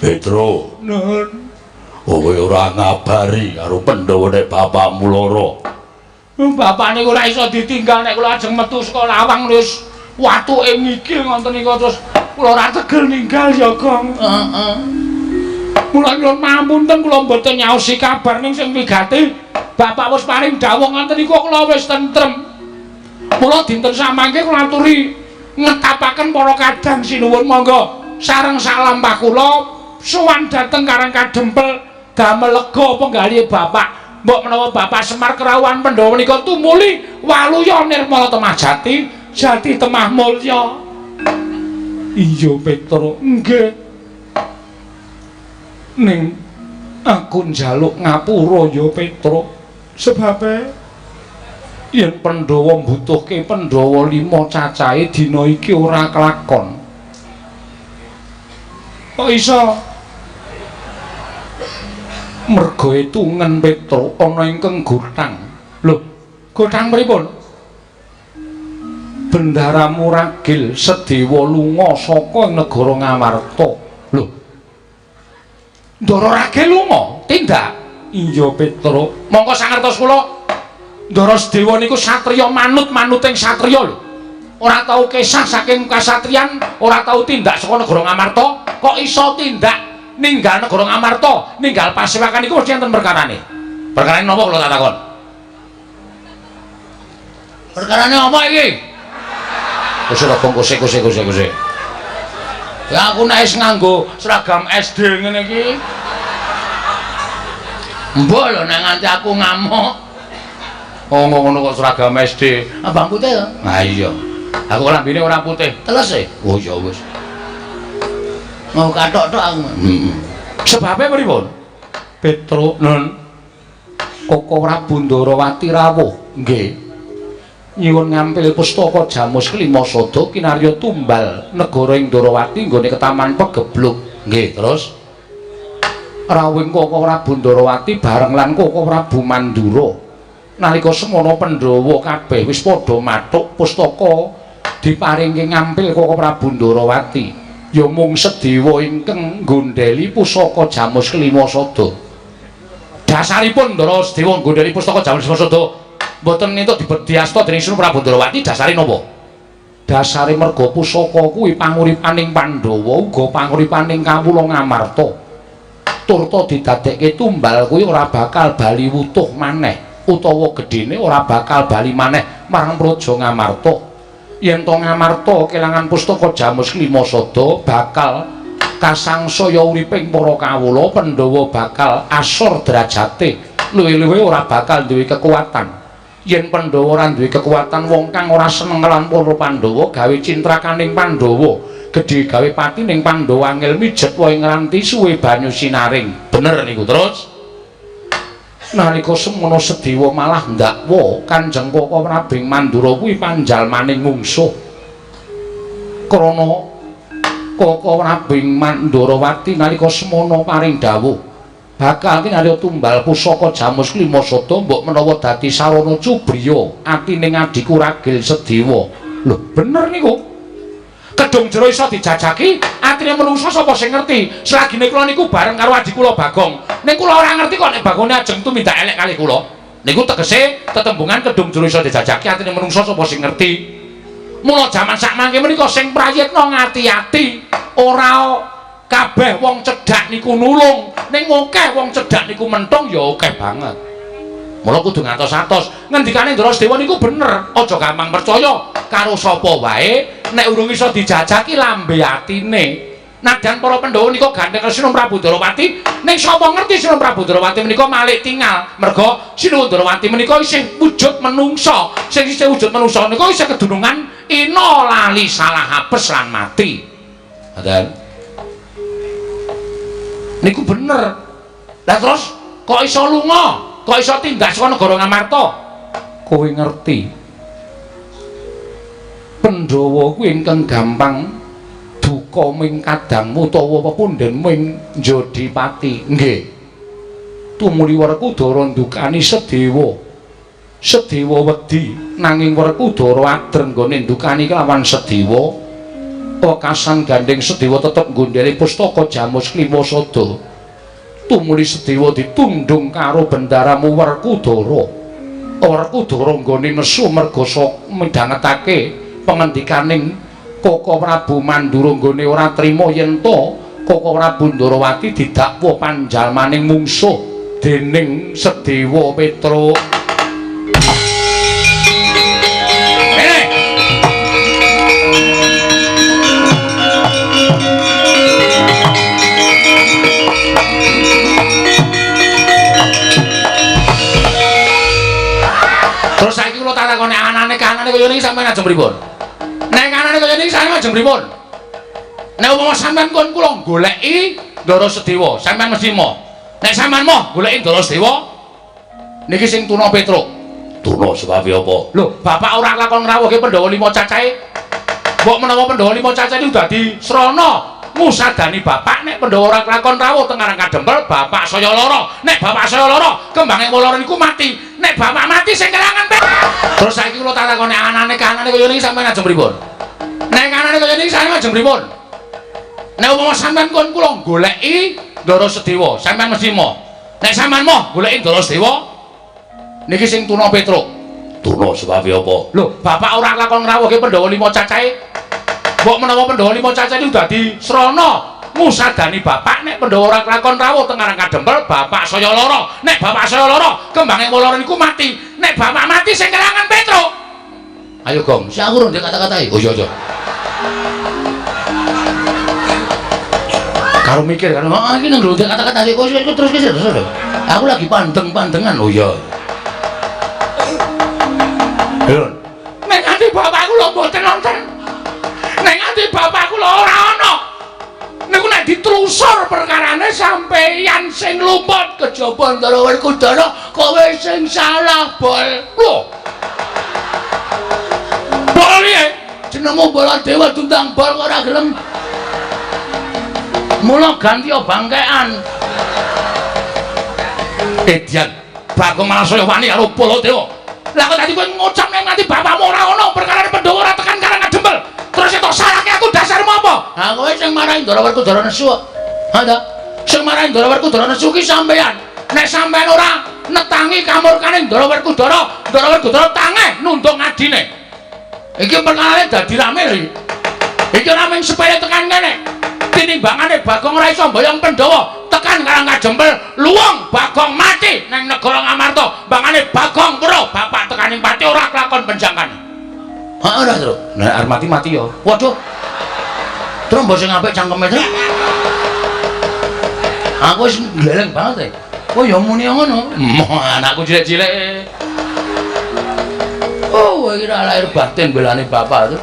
Petro. Nun. Kowe ora ngabari karo Pandhawa nek bapakmu lara. Bapak niku ora iso ditinggal nek kula ajeng metu saka lawang wis watuke ngikil ngoten niku terus kula ora tegel ninggal ya, Gong. Heeh. Mula nyuwun pamunten kula mboten nyaosi kabar ning sing wigati. Bapak wis paring dawuh ngoten niku kula wis tentrem. Mula dinten samangke kula aturi ngetapaken para kadang sinuwun monggo sareng salampah kula sowan dhateng Karang Kadempel damel lega penggalih bapak. Mbok menawa Bapak Semar kerawuhan Pandhawa menika tumuli waluya nirmala temah jati, jati temah mulya. Iya Petruk, nggih. Ning aku njaluk ngapura ya Petruk. Sebabe yen Pandhawa mbutuhke Pandhawa 5 cacahe dina iki ora kelakon. Kok iso? Merga etungen Petruk ana ingkang gotang. Lho, gotang pripun? Bendara Muragil Sedewa lunga saka negara Ngamarta. Lho. Ndara Ragil lunga tindak. Iya Petruk. Mongko sangertos kula Ndara Sedewa niku satriya manut-manuting satriya lho. Ora tau kesah saking kasatriyan, ora tau tindak saka negara Ngamarta, kok iso tindak ninggal negara Ngamarta, ninggal Pasewakan iku mesti enten perkarane. Perkarane napa kula tak takon? Perkarane apa iki? Wis ora bongkose. Ya aku nek wis nganggo seragam SD ngene iki. Mbok lho nek nganti aku ngamuk. Oh ngono kok seragam SD. Abang putih to? Nah iya. Aku lambene ora putih. Teles e. Oh ya wis. Mau kathok-tok aku. Heeh. Sebabe pripun? Petruk Nun. Koko Prabu Ndarawati rawuh. Nggih. Nyuwun ngampil pustaka Jamus Klimasada kinarya tumbal negara ing Ndarawati nggone ketaman Pegebluk. Nggih, terus rawuhing Koko Prabu Ndarawati bareng lan Koko Prabu Mandura nalika semana Pandhawa kabeh wis padha mathuk pustaka diparingke ngampil Koko Prabu Ndarawati ya mung Sedewa ingkang nggondheli pusaka Jamus Klimasada. Dasaripun Ndara Sedewa nggondheli pustaka Jamus Klimasada mboten entuk diasta dening Sri Prabu Ndarawati dasare napa? Dasare merga pusaka kuwi panguripaning Pandhawa uga panguripaning kawula Ngamarta. Turta didadekke tumbal kuwi ora bakal bali wutuh maneh utawa gedene ora bakal bali maneh marang Praja Ngamarta. Yen to Ngamarta kelangan pustaka Jamus Klimasada bakal kasangsaya uriping para kawula, Pandhawa bakal asor derajate, luwih-luwih ora bakal duwe kekuatan. Yen Pandhawa ora duwe kekuatan, wong kang ora seneng lan para Pandhawa gawe cintrakaning Pandhawa, gedhe gawe pati ning Pandhawa angel mijet wae nganti suwe banyu sinaring. Bener niku. Terus nalika semana Sedewa malah ndakwa Kanjeng Koko Prabu Mandura kuwi panjalmaning mungsuh. Krana Koko Prabu Mandarawati nalika semana paring dawuh bakal kinarya tumbal pusaka Jamus Klimasada mbok menawa dadi sarana cubriya atining adiku ragil Sedewa. Lho, bener niku. Kedung jero iso dijajaki, atine menungsa sapa sing ngerti? Selagine kula niku bareng karo adik kula Bagong. Ning kula ora ngerti kok nek Bagone ajeng tumindak elek kali kula. Niku tegese tetembungan kedung jero iso dijajaki, atine menungsa sapa sing ngerti? Mula jaman sakmangke menika sing prayitna ngati-ati, ora kabeh wong cedhak niku nulung, ning akeh wong cedhak niku menthong ya akeh banget. Mula kudu ngantos-atos. Ngendikane Ndara Sedewa niku bener, aja gampang percaya karo sapa wae nek urung iso dijajaki lambe atine. Nadyan para Pandhawa nika gandeng Sri Prabu Ndarawati, ning sapa ngerti Sri Prabu Ndarawati menika malih tinggal. Merga Sri Ndarawati menika isih wujud menungsa. Sing isih wujud menungsa nika isih kedunungan ina lali salah apes lan mati. Ngoten. Niku bener. Lah terus kok iso lunga? Kok iso tindak saka negara Ngamarta? Kowe ngerti? Pandhawa kuwi ingkang gampang duka ming kadangmu utawa pepundhen ming Jodipati. Nggih. Tumuli Werkudara ndukani Sedewa. Sedewa wedi nanging Werkudara adreng nggone ndukani kelawan Sedewa. Wekasan gandeng Sedewa tetep nggondheli pustaka Jamus Klimasada. Tumuli Sedewa ditundung karo bendaramu Werkudara. Werkudara nggone nesu merga midhangetake pengendikaning Koko Prabu Mandura nggone ora trima yen to Koko Prabu Ndarawati didakwa panjalmaning mungsuh dening Sedewa Petruk. Terus saiki kula tak takoni anane kanane kaya niki sampeyan ajeng pripun? Nek kanane kaya niki sampeyan ajeng pripun? Nek umpama sampeyan kon kula goleki Ndara Sedewa, sampeyan mesti moh. Nek sampeyan moh goleki Ndara Sedewa niki sing tuna Petruk. Tuna sebab apa? Lho, bapak ora lakon ngrawuhke Pandhawa 5 cacahe. Mbok menawa Pandhawa 5 cacahe niku dadi srana musadani bapak nek Pandhawa ora lakon rawuh teng Karang Kadempel, bapak saya lara. Nek bapak saya lara, kembange lara niku mati. Nek bapak mati sing kelangan terus saiki kula tak takoni anane kanane kaya niki sampeyan ajeng pripun? Nek kanane kaya niki sampeyan ajeng pripun? Nek umpama sampeyan kon kula goleki Ndara Sedewa, sampeyan mesti moh. Nek sampeyan moh goleki Ndara Sedewa niki sing tuna Petruk. Tuna sebab apa? Lho, bapak ora lakon ngrawuhke Pandhawa 5 cacahe. Mbok menawa Pandhawa 5 cacahe niku dadi srana musadani bapak nek Pandhawa ora lakon rawuh teng Karang Kadempel, bapak saya lara. Nek bapak saya lara, kembange lara niku mati. Nek bapak mati sing kelangan Petruk. Ayo Gong, si aku ndek kata-katai. Oh iya. Karo mikir karo iki nang ndek kata-kata kok terus terus. Aku lagi pandeng-pandengan. Oh iya. Lho, nek nganti bapak kula mboten wonten. Nek nganti bapak kula ora ana. Niku nek ditelusur perkarane sampeyan sing lumut kejaba Ndara Werkudara kowe sing salah bol. Lho. Bol piye? Jenengmu Baladewa tundang bol kok ora gelem. Mula ganti bangkean. Edian Bagong malah saya wani karo Baladewa. Lah kok tadi kowe ngucap nek nganti bapakmu ora ana perkarane Pandhawa ora tekan Karang Kadempel. Terus entuk salahke aku dasarmu apa? Ha kowe sing marahi Ndara Werkudara nesu. Ha ta? Sing marahi Ndara Werkudara nesu ki sampean. Nek sampean ora netangi kamurkane Ndara Werkudara tange nundung adine. Iki perkarane dadi rame iki. Iki ora mung sepele tekan kene. Tinimbangane Bagong ora iso mboyong Pandhawa tekan Karang Kadempel luwung Bagong mati nang negara Ngamarta. Bangane Bagong karo bapak tekaning pati ora kelakon penjangkan. Heeh ora, Tru. Nek arep mati ya. Waduh. Tru mbok sing apik cangkeme, Tru. Aku wis gleleng banget. Oh ya muni ngono. Anakku cilik-cilik. Oh, iki ora lahir batin belane bapak, Tru.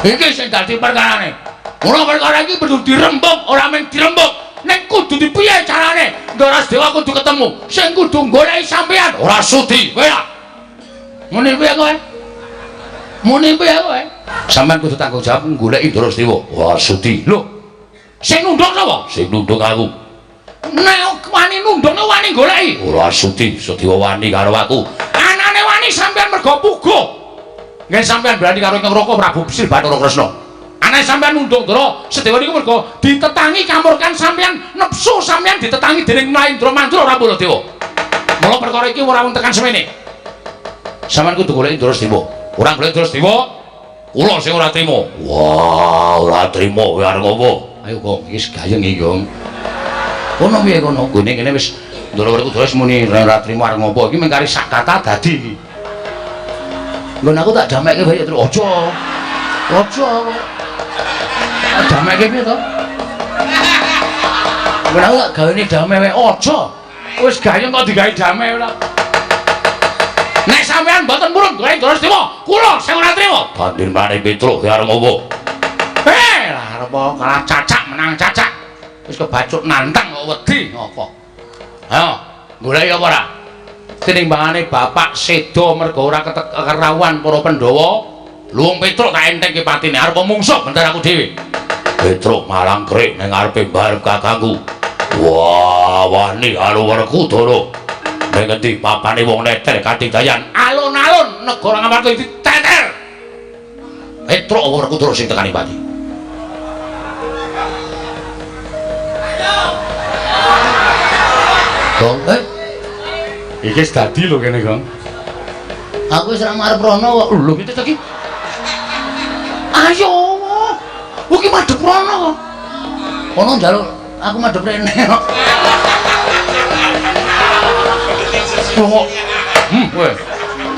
Iki sing dadi perkarane. Mula perkara iki kudu dirembuk, ora mung dirembuk. Nek kudu dipiye carane? Ndara Dewa kudu ketemu. Sing kudu goleki sampean, ora sudi. Kowe ya. Muni piye kowe? Muni piye kowe? Sampeyan kudu tanggung jawab goleki Ndara Dewa. Wah, sudi. Lho. Sing nundung sapa? Sing nundung aku. Nek wani nundungne wani goleki. Ora sudi, sudi wani karo aku. Anane wani sampeyan mergo puguh. Nggih sampeyan berani karo Ingkang Raka Prabu Bisil Bathara Kresna. Anane sampeyan nundung Ndara Sedewa niku mergo ditetangi kamurkan sampeyan nepsu sampeyan ditetangi dening Mahendra Mandra ora Baladewa. Mula perkara iki ora wong tekan semene. Sampeyan kudu goleki Ndara Sedewa. Ora golek Ndara Sedewa, kula sing ora trima. Wah, ora trima kowe arep apa? Ayo kok iki gayeng iki, Gong. Kono piye kono? Gone kene wis Ndara Werkudara wis muni ora trima arep ngopo. Iki mung kari sak kata dadi iki. Nggon aku tak damekke bae terus aja. Aja. Damekke piye to? Nggon aku tak gawene damai wae aja. Wis gayeng kok digawe damai ora. Nek sampean mboten purun golek Ndara Sedewa, kula sing ora trima. Bandin mari Petruk arep ngopo? Lah arep kalah cacak menang cacak. Wis kebacut nantang kok wedi apa? Ayo, golek apa ora? Tinimbangane bapak sedo mergo ora kerawuhan para Pandhawa, luwung Petruk tak entengke patine arep mungsuh bentar aku dhewe. Petruk malang krik ning ngarepe mbarep kakangku. Wah, wani karo Werkudara. Nek ngendi papane wong neter katidayan alun-alun negara Ngamarta diteter. Petruk Werkudara sing tekani pati. Gong, iki wis dadi lho kene, Gong. Aku wis ora marep rono kok. Lho iki iki. Ayo. Iki madhep rono kok. Ono njaluk aku madhep rene kok. Kok. Weh.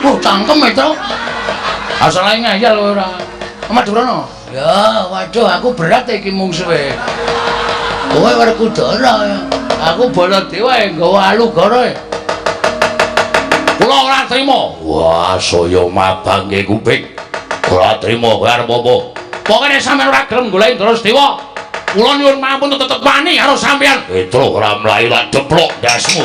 Oh, cangkem itu. Asale ngeyel kowe ora. Madhep rono. Ya, waduh aku berat iki mungsuhe. Kowe Werkudara ya. Aku Baladewa nggawa alugara. Kula ora trima. Wah, saya mabang nggih kuping. Ora trima kowe arep apa? Pokoke sampeyan ora gelem goleki Ndara Sedewa. Kula nyuwun mampun tetep wani karo sampeyan. Petruk ora mlayu lak deplok ndasmu.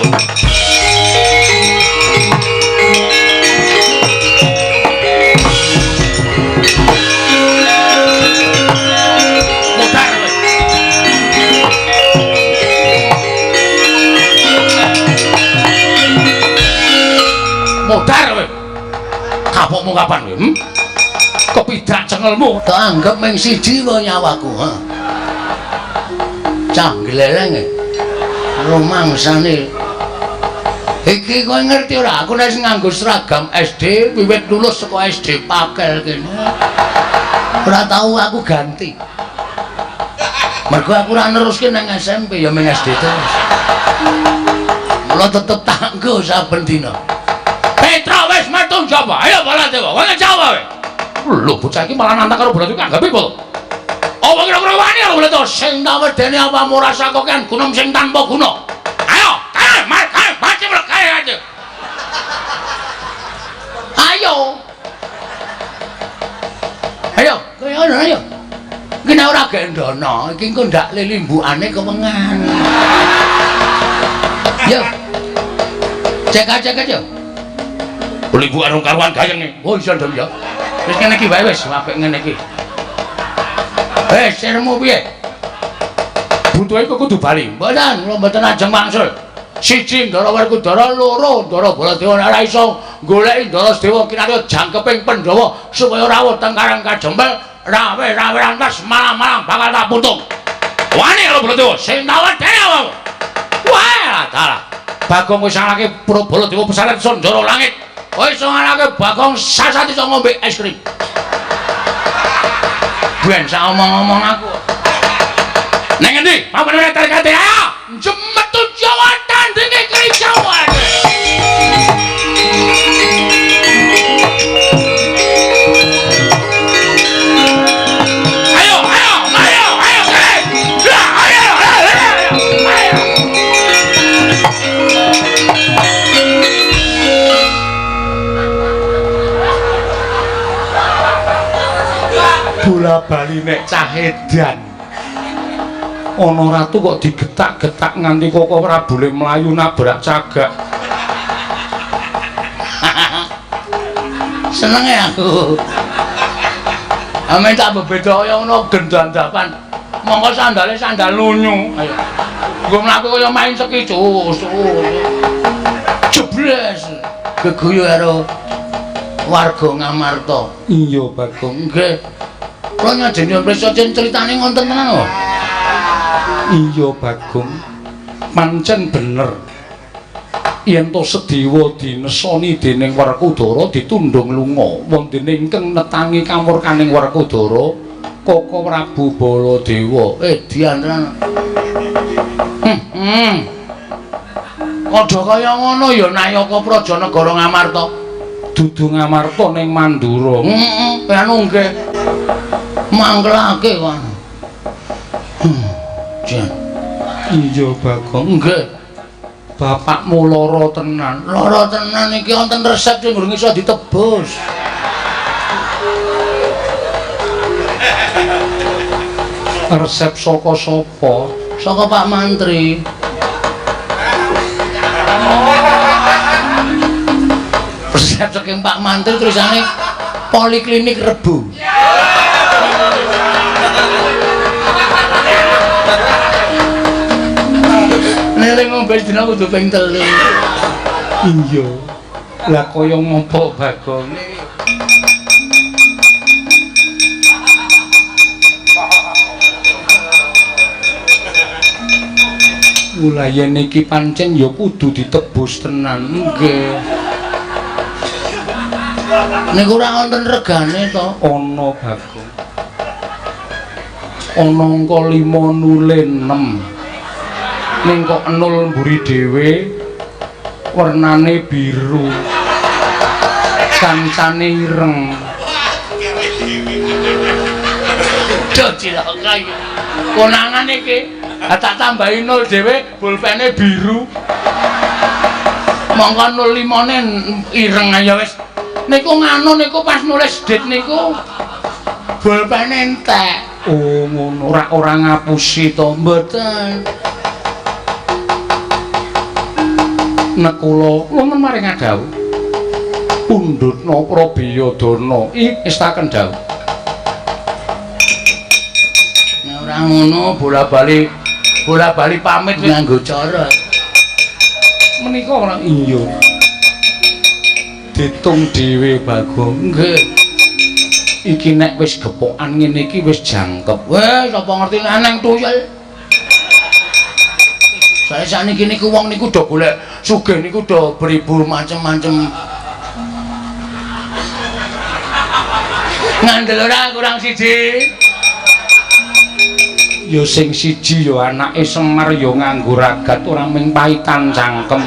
Modar kowe. Kapokmu kapan kowe? Kepidak cengelmu. Tak anggap mung siji wae nyawaku, ha. Cah gleleng e. Rumangsane. Iki kowe ngerti ora? Aku nek nganggo seragam SD wiwit lulus saka SD Pakel kene. Ora tau aku ganti. Mergo aku ora neruske nang SMP ya mung SD terus. Mula tetep tanggo saben dina. Petra wis metu Jawa. Ayo Baladewa, kowe Jawa wae. Lho bocah iki malah nantang karo Baladewa anggap apa to? Apa kira-kira wani karo Baladewa sing tak wedeni apa ora sakoken gunung sing tanpa guna. Ayo, kae, mati mlebu kae aja. Ayo. Ngono ya. Iki nek ora gendono, iki engko ndak lilimbukane kewengan. Yo. Cek aja. Limbukan rong karuan gayeng iki. Oh iso ndem ya. Wis ngene iki wae wis apik ngene iki. Seremu piye? Butuhe kok kudu bali. Mboten, kula mboten ajeng wangsul. Siji Ndara Werkudara, loro Ndara Baladewa ora iso goleki Ndara Sedewa kinarya jangkeping Pandhawa supaya rawuh teng Karang Kajembel, rawe antas malang-malang bakal tak putung. Wani karo Baladewa sing tawet dhewe wae. Wah, dalah. Bagong wis ngalake Pra Baladewa pesanan Sandara Langit. Wis ngalake Bagong sasat iso ngombe es krim. Ben sak omong-omong aku. Neng endi? Pamane terkate ayo. Jemetu Jawa tandinge kicauan. Ayo. Bola bali nek cah edan. Ana ratu kok digetak-getak nganti kok ora boleh mlayu nabrak cagak. Seneng ya aku. Ame tak bebeda kaya ngono gendandapan. Monggo sandale sandal lunyu. Ayo. Nggo mlaku kaya main sekicus. Jebles. Geguyu karo warga Ngamarta. Iya, Bagong. Nggih. Kula nyadeni mrisa critane ngonten tenan kok. Iya Bagong, pancen bener. Yen to Sedewa dinesoni dening Werkudara ditundhung lunga wondene ingkang netangi kamurkaning Werkudara Koko Prabu Baladewa. Diantran. Aja kaya ngono ya Nayaka Praja Negara Ngamarta. Dudu Ngamarta ning Mandura. Anu nggih. Mangkelake wae. Iya Bagong. Nggih. Bapakmu lara tenan. Lara tenan iki wonten resep sing durung iso ditebus. Resep saka sapa? Saka Pak Mantri. Resep saking Pak Mantri tulisane Poliklinik Rebu. Nek ngombe dina kudu ping 3. Iya. Lah kaya ngopo Bagong? Yen iki pancen ya kudu ditebus tenan. Nggih. Niku ora wonten regane to? Ana Bagong. Ana angka 5 nule 6. Ning kok nul mburi dhewe warnane biru. Kancane ireng. Cilaka iki. Konangan iki tak tambahi nol dhewe pulpene biru. Mongko 05-ne ireng ya wis. Niku nganu niku pas nulis dit niku pulpene entek. Oh ngono ora ngapusi to mboten. Nek kula wonten maring adhawuh pundhutna Prabiyadana istaken dawuh. Nek ora ngono bola-bali pamit nganggo cara. Menika ora iya. Ditung dhewe Bagong. Nggih. Iki nek wis gepokan ngene iki wis jangkep. Wes sapa ngerti neng tuyul. Saya sakniki niku wong niku do golek sugih niku do beribu macem-macem. Ngandel ora kurang siji. Ya sing siji ya anake Semar ya nganggo ragat ora ming paitan cangkem.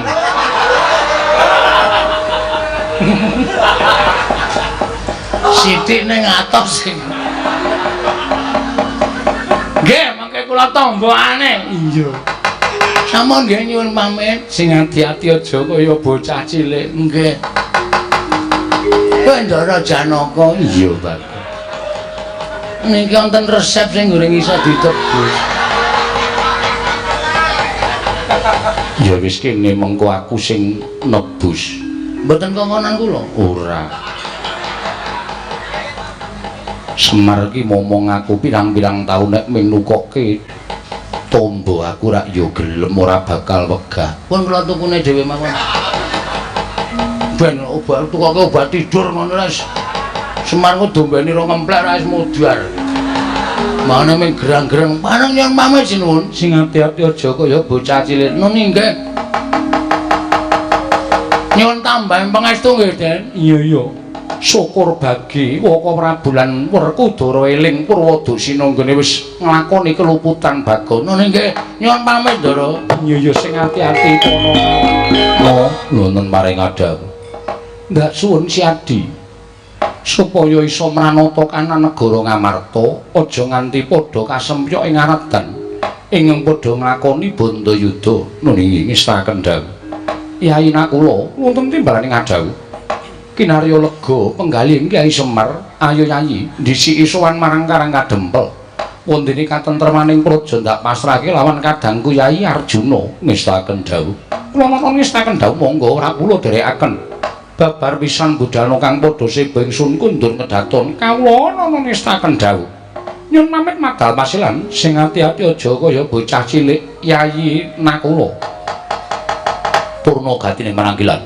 Sithik ning atos sing. Nggih, mangke kula tombokane. Iya. Sampun nggih nyuwun pamit, sing ati-ati aja kaya bocah cilik. Nggih. Kowe Ndara Janaka. Iya, Pak. Niki wonten resep sing goreng iso ditebus. Ya wis kene mengko aku sing nebus. Mboten kongkonan kula. Ora. Semar ki momong aku pirang-pirang taun nek ming nukokke tombo aku rak yo gelem ora bakal wegah. Pun kula tukune dhewe mawon. Ben obat tukoke obat tidur ngono wis. Semar ku dombeni ro ngemplek wis mudhar. Mane ming gerang-gerang paneng yen pamit sinuwun. Sing ati-ati aja kaya bocah cilik. Nun nggih. Nyuwun tambahan pangestu nggih, Den. Iya. Syukur bagi Waka Prabu lan Werkudara eling Purwadasina nggone wis nglakoni keluputan Bagana. Nggih, nyuwun pamit, Ndara. Iya sing ati-ati kono. Nuwun maring adhawu. Ndak suwun Si Adi. Supaya iso mranatakan negara Ngamarta aja nganti padha kasempyok ing aradan ingkang padha nglakoni bandayuda. Nuwun ngestaken dawuh. Yai Nakula wonten timbalaning adhawu. Kinarya lega penggalih Kyai Semar, ayo Yayi ndhisiki sowan marang Karang Kadempel. Wondene katentremaning praja ndak pasrahke lawan kadangku Yai Arjuna. Ngestaken dawuh. Kula namung ngestaken dawuh monggo ora kula dherekaken. Babar pisan budalna kang padha seba ingsun kundur ngedaton. Kawula namung ngestaken dawuh. Nyun pamit madal pasilan sing ati-ati aja kaya bocah cilik Yayi Nakula. Purna gatine maranggilan.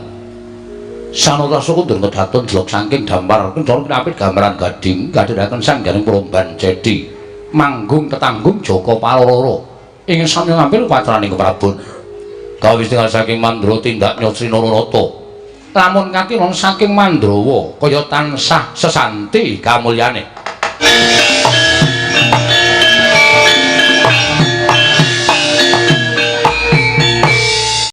Sanotasa kundur ngedaton jelok saking dampar kendor pinapit gambaran gading gadhiraken sanggaring Promban Cedi manggung tetanggung Jaka Paloro ingin samya ngambil patraning keprabon kawis tinggal saking Mandra tindak Nyosrina Narata lamun katilon saking Mandrawa kaya tansah sesanti kamulyane.